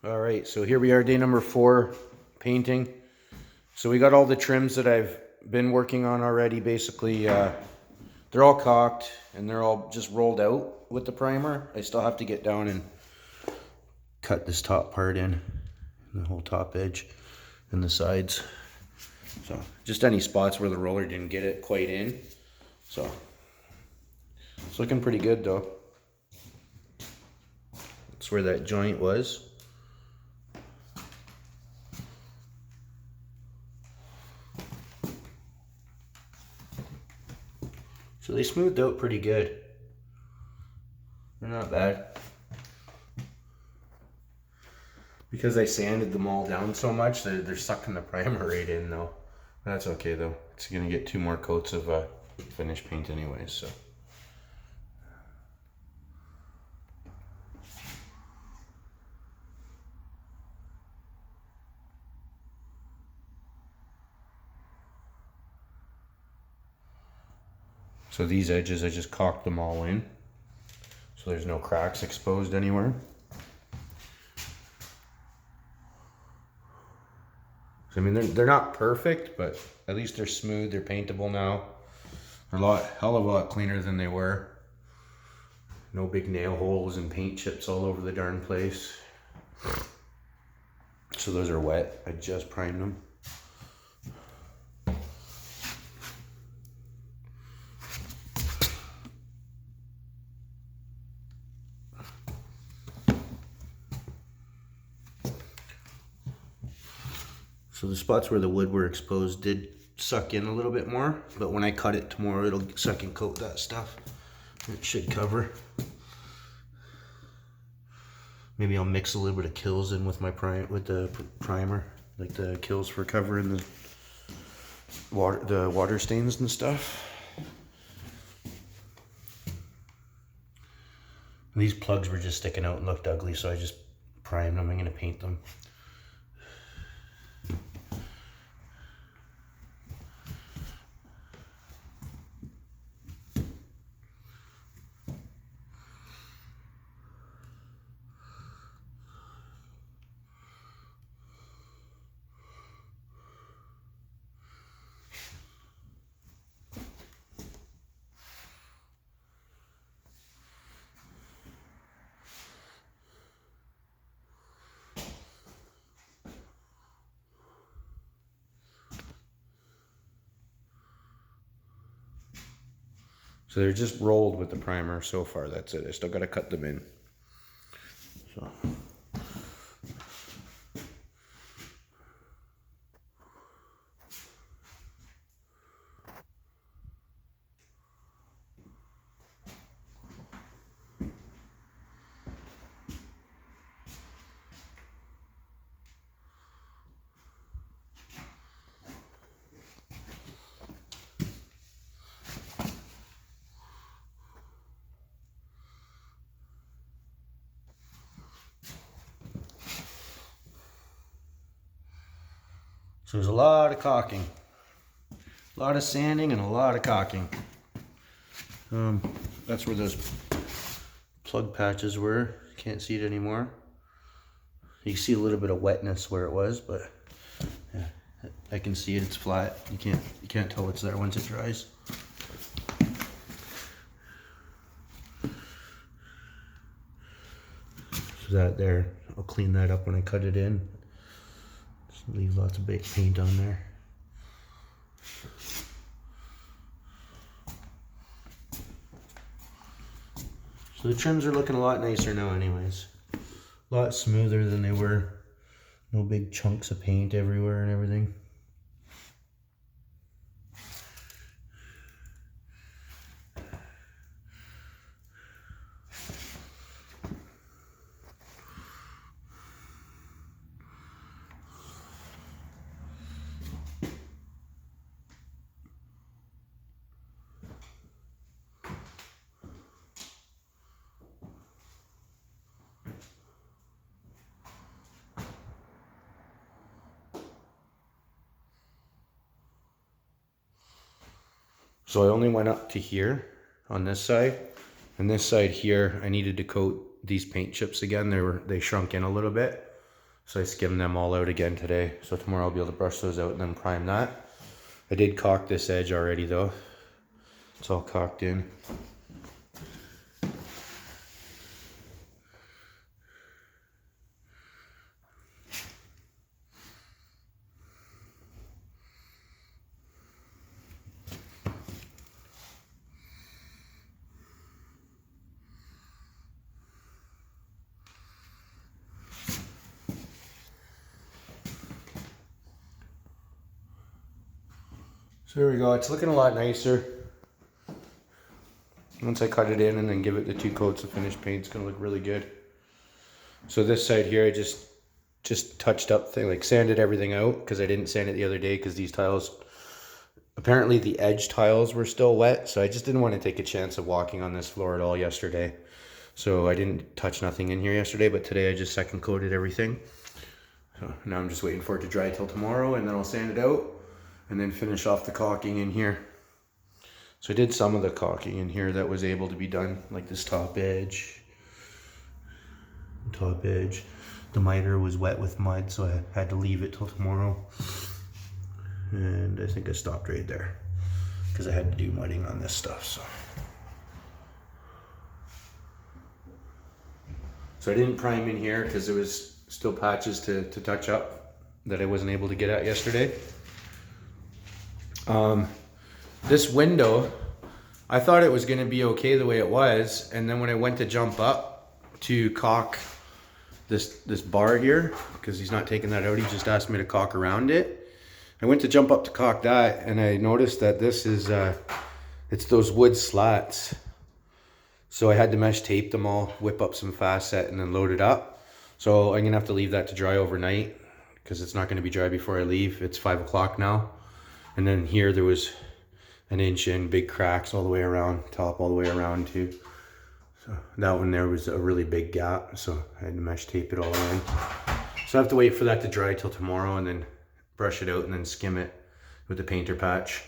All right, so here we are, day number 4, painting. So we got all the trims that I've been working on already. Basically, they're all caulked and they're all just rolled out with the primer. I still have to get down and cut this top part in, the whole top edge and the sides. So just any spots where the roller didn't get it quite in. So it's looking pretty good though. That's where that joint was. So they smoothed out pretty good. They're not bad. Because I sanded them all down so much, they're sucking the primer right in though. That's okay though. It's gonna get 2 more coats of Finnish paint anyways, so. So these edges, I just caulked them all in, so there's no cracks exposed anywhere. So, I mean, they're not perfect, but at least they're smooth, they're paintable now. They're hell of a lot cleaner than they were. No big nail holes and paint chips all over the darn place. So those are wet, I just primed them. So the spots where the wood were exposed did suck in a little bit more, but when I cut it tomorrow, it'll second coat that stuff. It should cover. Maybe I'll mix a little bit of kills in with my primer, like the kills for covering the water stains and stuff. These plugs were just sticking out and looked ugly, so I just primed them. I'm gonna paint them. So they're just rolled with the primer so far, that's it. I still gotta cut them in. So. So there's a lot of caulking, a lot of sanding and a lot of caulking. That's where those plug patches were. Can't see it anymore. You can see a little bit of wetness where it was, but yeah, I can see it. It's flat. You can't tell it's there once it dries. So that there, I'll clean that up when I cut it in. Leave lots of baked paint on there. So the trims are looking a lot nicer now anyways. A lot smoother than they were. No big chunks of paint everywhere and everything. So I only went up to here on this side, and this side here I needed to coat these paint chips again. They shrunk in a little bit, So I skimmed them all out again today. So tomorrow I'll be able to brush those out and then prime that. I did caulk this edge already though. It's all caulked in. So there we go, it's looking a lot nicer. Once I cut it in and then give it the 2 coats of finished paint, it's gonna look really good. So this side here, I just touched up, like sanded everything out because I didn't sand it the other day because these tiles, apparently the edge tiles were still wet. So I just didn't want to take a chance of walking on this floor at all yesterday. So I didn't touch nothing in here yesterday, but today I just second coated everything. So now I'm just waiting for it to dry till tomorrow and then I'll sand it out and then finish off the caulking in here. So I did some of the caulking in here that was able to be done, like this top edge. The miter was wet with mud, so I had to leave it till tomorrow. And I think I stopped right there because I had to do mudding on this stuff. So I didn't prime in here because there was still patches to touch up that I wasn't able to get at yesterday. This window, I thought it was going to be okay the way it was, and then when I went to jump up to caulk this bar here, because he's not taking that out, he just asked me to caulk around it. I went to jump up to caulk that, and I noticed that this is it's those wood slats. So I had to mesh tape them all, whip up some fast set, and then load it up. So I'm gonna have to leave that to dry overnight because it's not gonna be dry before I leave. It's 5 o'clock now. And then here there was an inch in, big cracks all the way around, top all the way around too. So that one there was a really big gap, so I had to mesh tape it all in. So I have to wait for that to dry till tomorrow and then brush it out and then skim it with the painter patch.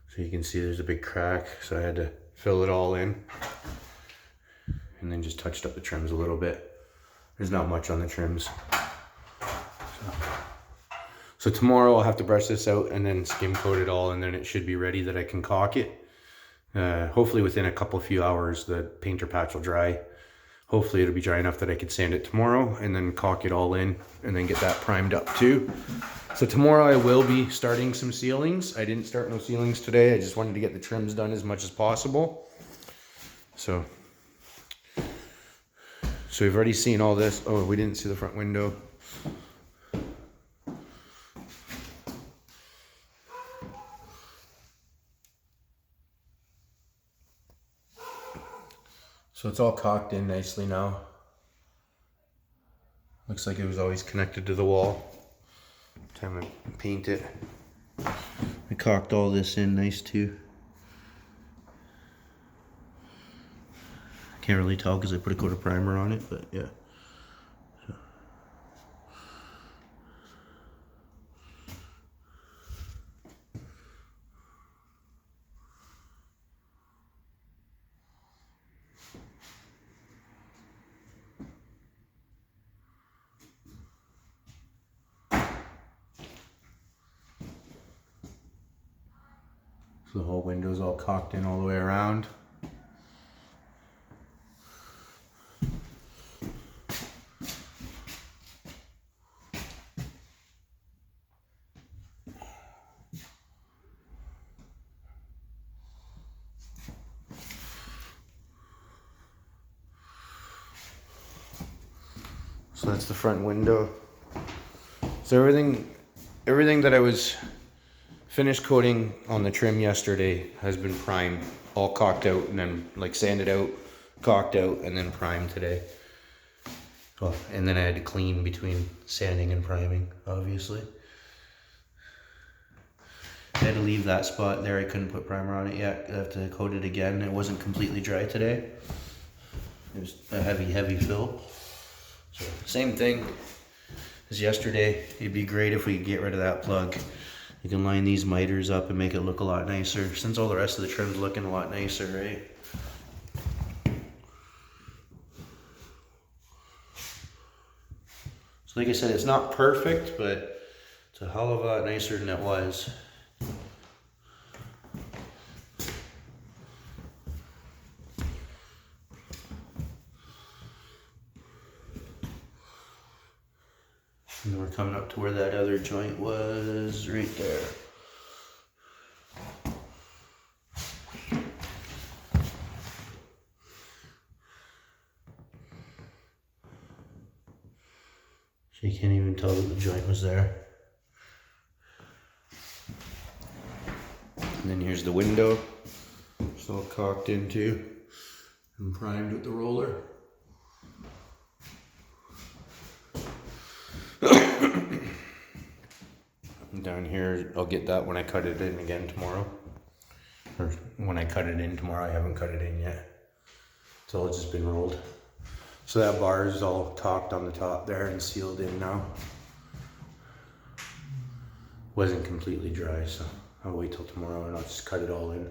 So you can see there's a big crack, so I had to fill it all in. And then just touched up the trims a little bit. There's not much on the trims. So tomorrow I'll have to brush this out and then skim coat it all, and then it should be ready that I can caulk it. Hopefully within a few hours the painter patch will dry. Hopefully it'll be dry enough that I can sand it tomorrow and then caulk it all in and then get that primed up too. So tomorrow I will be starting some ceilings. I didn't start no ceilings today. I just wanted to get the trims done as much as possible. So we've already seen all this. Oh, we didn't see the front window. So it's all caulked in nicely now. Looks like it was always connected to the wall. Time to paint it. I caulked all this in nice too. Can't really tell because I put a coat of primer on it, but yeah. So the whole window's all caulked in all the way around. So that's the front window. So everything that I was finished coating on the trim yesterday has been primed, all caulked out, and then like sanded out, caulked out, and then primed today. Well, and then I had to clean between sanding and priming, obviously. I had to leave that spot there. I couldn't put primer on it yet. I have to coat it again. It wasn't completely dry today. It was a heavy fill. So same thing as yesterday. It'd be great if we could get rid of that plug. You can line these miters up and make it look a lot nicer, since all the rest of the trim's looking a lot nicer, right? So So like I said, it's not perfect, but it's a hell of a lot nicer than it was. And then we're coming up to where that other joint was, right there. So you can't even tell that the joint was there. And then here's the window. It's all caulked into and primed with the roller. And down here, I'll get that when I cut it in again tomorrow. Or when I cut it in tomorrow, I haven't cut it in yet. It's all just been rolled. So that bar is all caulked on the top there and sealed in now. Wasn't completely dry, so I'll wait till tomorrow and I'll just cut it all in.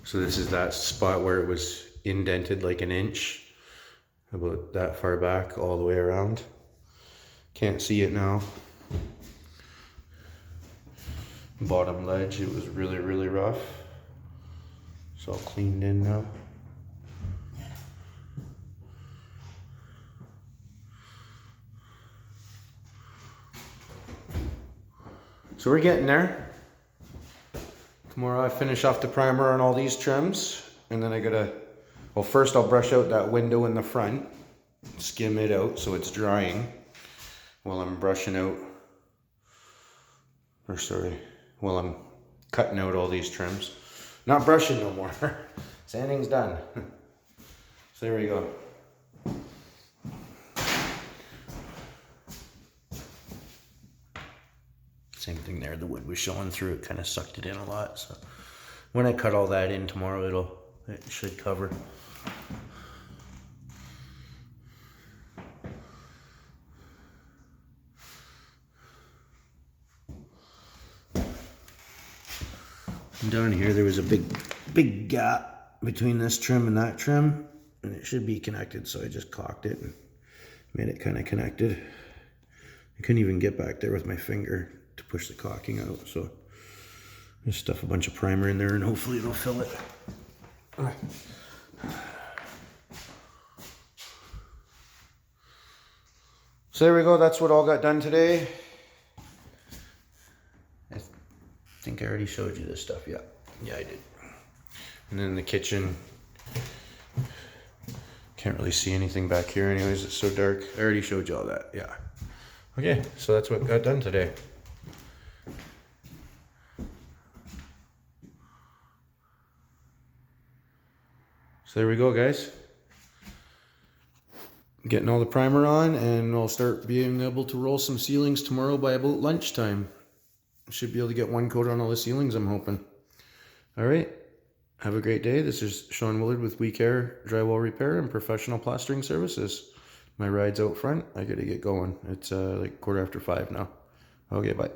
So this is that spot where it was indented like an inch, about that far back all the way around. Can't see it now. Bottom ledge, it was really, really rough. It's all cleaned in now. So we're getting there. Tomorrow I finish off the primer on all these trims, and then I gotta, well, first I'll brush out that window in the front, skim it out so it's drying while I'm brushing out, or sorry, while I'm cutting out all these trims. Not brushing no more. Sanding's done. So there we go. Same thing there, the wood was showing through, it kind of sucked it in a lot. So when I cut all that in tomorrow, it should cover. And down here there was a big gap between this trim and that trim, and it should be connected, so I just caulked it and made it kind of connected. I couldn't even get back there with my finger to push the caulking out, so just stuff a bunch of primer in there and hopefully it'll fill it. So there we go, that's what all got done today. I think I already showed you this stuff, yeah. Yeah, I did. And then the kitchen, can't really see anything back here anyways, it's so dark. I already showed you all that, yeah. Okay, so that's what got done today. So there we go, guys. Getting all the primer on, and I'll start being able to roll some ceilings tomorrow by about lunchtime. Should be able to get one coat on all the ceilings, I'm hoping. All right, have a great day. This is Sean Willard with We Care Drywall Repair and Professional Plastering Services. My ride's out front. I gotta get going. It's like 5:15 now. Okay, bye.